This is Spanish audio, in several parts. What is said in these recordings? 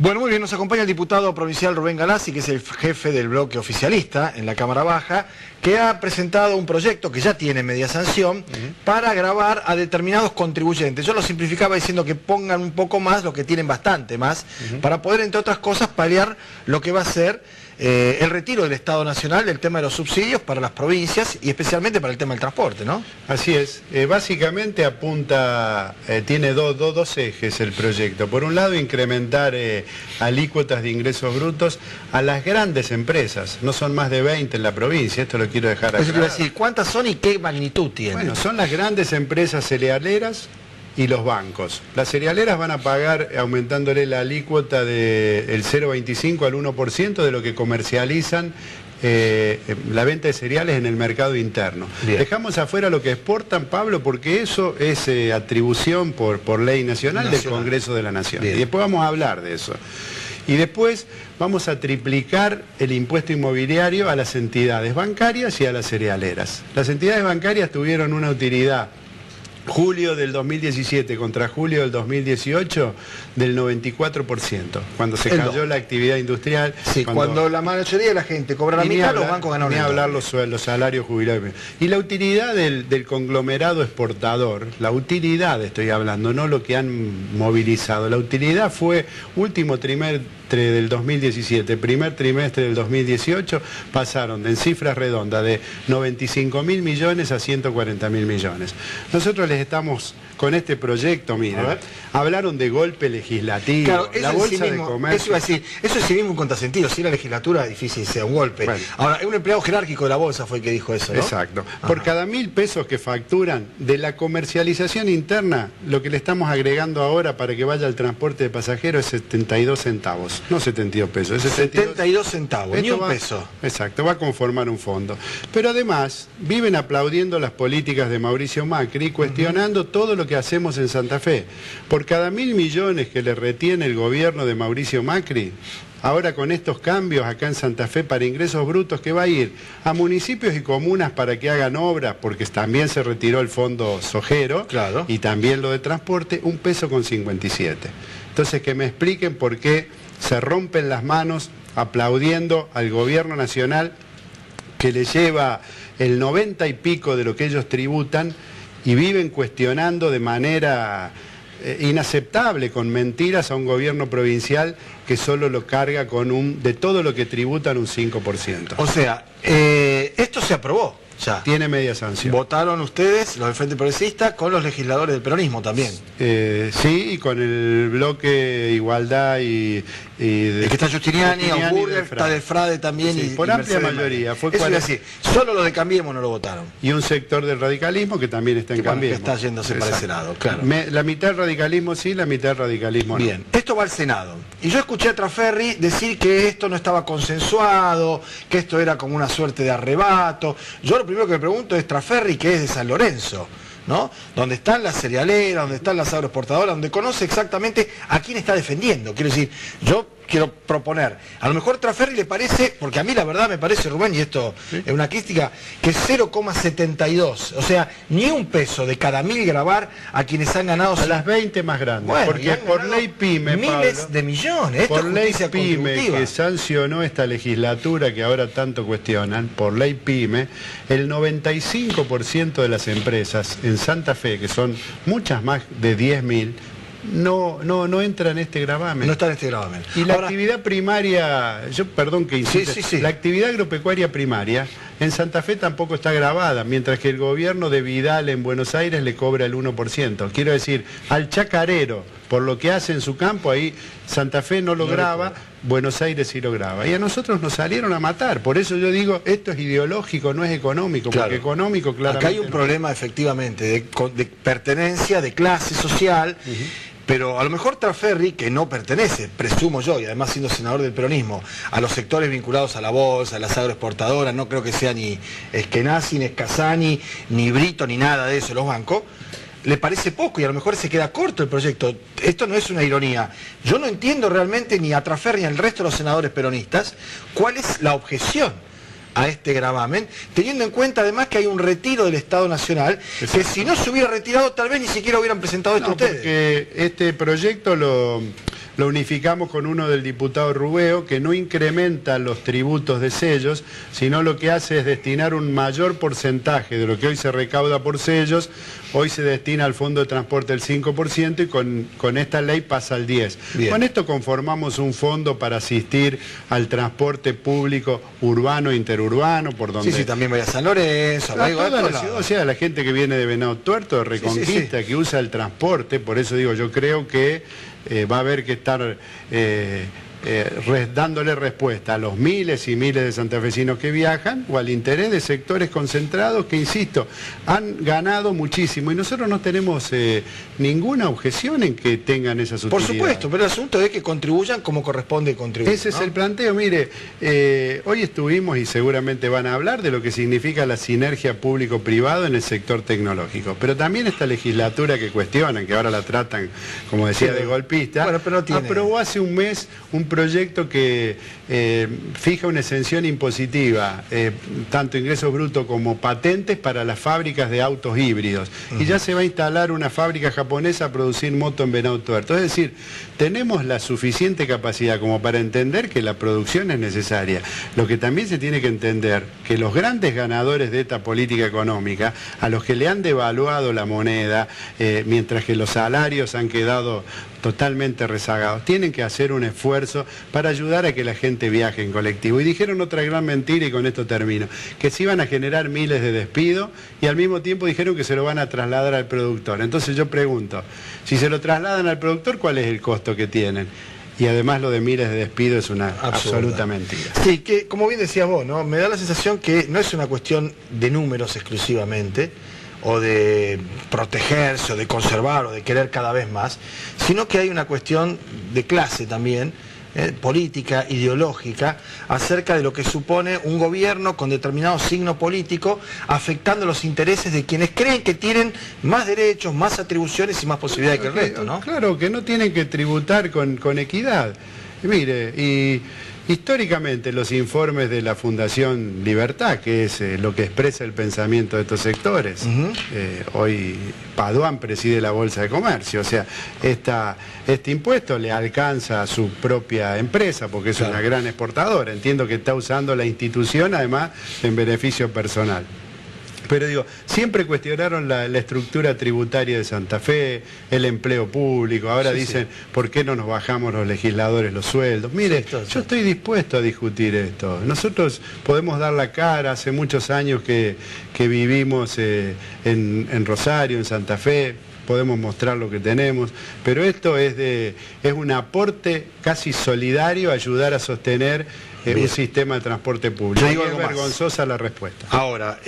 Bueno, muy bien, nos acompaña el diputado provincial Rubén Galassi, que es el jefe del bloque oficialista en la Cámara Baja, que ha presentado un proyecto que ya tiene media sanción para gravar a determinados contribuyentes. Yo lo simplificaba diciendo que pongan un poco más, lo que tienen bastante más, para poder, entre otras cosas, paliar lo que va a ser el retiro del Estado Nacional del tema de los subsidios para las provincias y especialmente para el tema del transporte, ¿no? Así es. Básicamente apunta, tiene dos ejes el proyecto. Por un lado, incrementar alícuotas de ingresos brutos a las grandes empresas. No son más de 20 en la provincia, esto lo quiero dejar acá. Eso quiero decir, ¿cuántas son y qué magnitud tienen? Bueno, son las grandes empresas cerealeras y los bancos. Las cerealeras van a pagar aumentándole la alícuota del 0,25 al 1% de lo que comercializan la venta de cereales en el mercado interno. Bien. Dejamos afuera lo que exportan, Pablo, porque eso es atribución por ley nacional del Congreso de la Nación. Bien. Y después vamos a hablar de eso. Y después vamos a triplicar el impuesto inmobiliario a las entidades bancarias y a las cerealeras. Las entidades bancarias tuvieron una utilidad julio del 2017 contra julio del 2018 del 94%, cuando se cayó la actividad industrial. Sí, cuando la mayoría de la gente cobra la mitad, los bancos ganaron. Ni hablar los salarios jubilados. Y la utilidad del conglomerado exportador, la utilidad estoy hablando, no lo que han movilizado, la utilidad fue último trimestre del 2017, primer trimestre del 2018, pasaron en cifras redondas de 95.000 millones a 140.000 millones. Nosotros les estamos, con este proyecto, mira, hablaron de golpe legislativo, claro, la bolsa de comercio. Eso iba a decir, eso es sí mismo un contrasentido, si la legislatura es difícil que sea un golpe. Bueno. Ahora, un empleado jerárquico de la bolsa fue el que dijo eso, ¿no? Exacto. Por cada 1.000 pesos que facturan de la comercialización interna, lo que le estamos agregando ahora para que vaya al transporte de pasajeros es 72 centavos. No 72 pesos, es 72 centavos, ni un peso. Exacto, va a conformar un fondo. Pero además, viven aplaudiendo las políticas de Mauricio Macri, cuestionando todo lo que hacemos en Santa Fe. Por cada 1.000 millones que le retiene el gobierno de Mauricio Macri, ahora con estos cambios acá en Santa Fe para ingresos brutos, que va a ir a municipios y comunas para que hagan obras, porque también se retiró el fondo sojero, claro, y también lo de transporte, 1,57 pesos. Entonces que me expliquen por qué se rompen las manos aplaudiendo al gobierno nacional que le lleva el 90 y pico de lo que ellos tributan y viven cuestionando de manera inaceptable, con mentiras, a un gobierno provincial que solo lo carga con de todo lo que tributan un 5%. O sea, esto se aprobó ya. Tiene media sanción. ¿Votaron ustedes, los del Frente Progresista, con los legisladores del peronismo también? Sí, y con el bloque Igualdad y que está Justiniani, Auburger, está de Frade también. Sí, y por y amplia Mercedes mayoría. Fue eso es decir, solo los de Cambiemos no lo votaron. Y un sector del radicalismo que también está en Cambiemos. Que está yéndose para ese lado, claro. La mitad del radicalismo sí, la mitad del radicalismo no. Bien, esto va al Senado. Y yo escuché a Traferri decir que esto no estaba consensuado, que esto era como una suerte de arrebato. Yo lo primero que me pregunto es Traferri, que es de San Lorenzo, ¿no? Donde están las cerealeras, donde están las agroexportadoras, donde conoce exactamente a quién está defendiendo. Quiero decir, yo quiero proponer, a lo mejor Traferri le parece, porque a mí la verdad me parece, Rubén, y esto es una crítica, que 0,72, o sea, ni un peso de cada 1.000 gravar a quienes han ganado... A las 20 más grandes, bueno, porque por ley PYME, miles Pablo, de millones, esto por es ley justicia PYME contributiva. que sancionó esta legislatura que ahora tanto cuestionan, por ley PYME, el 95% de las empresas en Santa Fe, que son muchas más de 10.000, no entra en este gravamen. No está en este gravamen. Y la actividad primaria, perdón que insiste, la actividad agropecuaria primaria en Santa Fe tampoco está gravada, mientras que el gobierno de Vidal en Buenos Aires le cobra el 1%. Quiero decir, al chacarero, por lo que hace en su campo, ahí Santa Fe no lo grava, Buenos Aires sí lo grava. Y a nosotros nos salieron a matar. Por eso yo digo, esto es ideológico, no es económico, porque económico claramente... Acá hay un problema efectivamente de pertenencia, de clase social... Pero a lo mejor Traferri, que no pertenece, presumo yo, y además siendo senador del peronismo, a los sectores vinculados a la bolsa, a las agroexportadoras, no creo que sea ni Eskenazi, ni Escasani, ni Brito, ni nada de eso, los bancos, le parece poco y a lo mejor se queda corto el proyecto. Esto no es una ironía. Yo no entiendo realmente ni a Traferri ni al resto de los senadores peronistas cuál es la objeción a este gravamen, teniendo en cuenta además que hay un retiro del Estado Nacional, que si no se hubiera retirado tal vez ni siquiera hubieran presentado esto ustedes. Porque este proyecto lo unificamos con uno del diputado Rubeo, que no incrementa los tributos de sellos, sino lo que hace es destinar un mayor porcentaje de lo que hoy se recauda por sellos, hoy se destina al Fondo de Transporte el 5% y con esta ley pasa al 10%. Bien. Con esto conformamos un fondo para asistir al transporte público urbano e interurbano, por donde... Sí, también vaya a San Lorenzo, a toda la ciudad, o sea, la gente que viene de Venado Tuerto, de Reconquista, que usa el transporte, por eso digo, yo creo que va a haber que estar dándole respuesta a los miles y miles de santafesinos que viajan o al interés de sectores concentrados que, insisto, han ganado muchísimo y nosotros no tenemos ninguna objeción en que tengan esas utilidades. Por supuesto, pero el asunto es que contribuyan como corresponde contribuir. Ese es el planteo. Mire, hoy estuvimos y seguramente van a hablar de lo que significa la sinergia público-privado en el sector tecnológico, pero también esta legislatura que cuestionan, que ahora la tratan, como decía, de golpista, bueno, pero no tiene... aprobó hace un mes un proyecto que fija una exención impositiva, tanto ingresos brutos como patentes para las fábricas de autos híbridos. Y ya se va a instalar una fábrica japonesa a producir moto en Venado Tuerto. Es decir, tenemos la suficiente capacidad como para entender que la producción es necesaria. Lo que también se tiene que entender, que los grandes ganadores de esta política económica, a los que le han devaluado la moneda, mientras que los salarios han quedado totalmente rezagados, tienen que hacer un esfuerzo para ayudar a que la gente viaje en colectivo. Y dijeron otra gran mentira, y con esto termino, que se iban a generar miles de despidos y al mismo tiempo dijeron que se lo van a trasladar al productor. Entonces yo pregunto, si se lo trasladan al productor, ¿cuál es el costo que tienen? Y además lo de miles de despidos es una absoluta mentira. Sí, que como bien decías vos, ¿no? Me da la sensación que no es una cuestión de números exclusivamente, o de protegerse, o de conservar, o de querer cada vez más, sino que hay una cuestión de clase también, política, ideológica, acerca de lo que supone un gobierno con determinado signo político, afectando los intereses de quienes creen que tienen más derechos, más atribuciones y más posibilidades que el resto, ¿no? Claro, que no tienen que tributar con equidad. Mire, y históricamente los informes de la Fundación Libertad, que es lo que expresa el pensamiento de estos sectores, hoy Paduan preside la Bolsa de Comercio, o sea, este impuesto le alcanza a su propia empresa, porque es una gran exportadora, entiendo que está usando la institución además en beneficio personal. Pero digo, siempre cuestionaron la estructura tributaria de Santa Fe, el empleo público, ahora dicen, ¿por qué no nos bajamos los legisladores los sueldos? Mire, yo estoy dispuesto a discutir esto. Nosotros podemos dar la cara, hace muchos años que vivimos en Rosario, en Santa Fe, podemos mostrar lo que tenemos, pero esto es un aporte casi solidario a ayudar a sostener un sistema de transporte público. Yo digo es vergonzosa la respuesta. Ahora,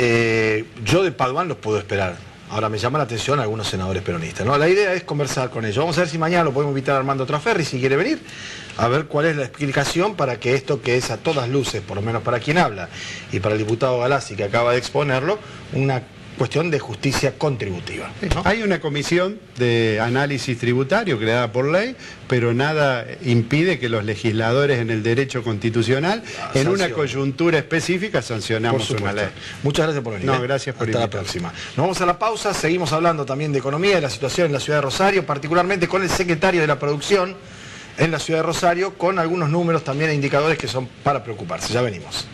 yo de Paduan los puedo esperar. Ahora me llama la atención algunos senadores peronistas, ¿no? La idea es conversar con ellos. Vamos a ver si mañana lo podemos invitar a Armando Traferri, si quiere venir, a ver cuál es la explicación para que esto, que es a todas luces, por lo menos para quien habla, y para el diputado Galassi, que acaba de exponerlo, una cuestión de justicia contributiva, ¿no? Hay una comisión de análisis tributario creada por ley, pero nada impide que los legisladores en el derecho constitucional, en una coyuntura específica, sancionamos una ley. Muchas gracias por venir. No, gracias por invitarme. Hasta la próxima. Nos vamos a la pausa, seguimos hablando también de economía, de la situación en la ciudad de Rosario, particularmente con el secretario de la producción en la ciudad de Rosario, con algunos números también e indicadores que son para preocuparse. Ya venimos.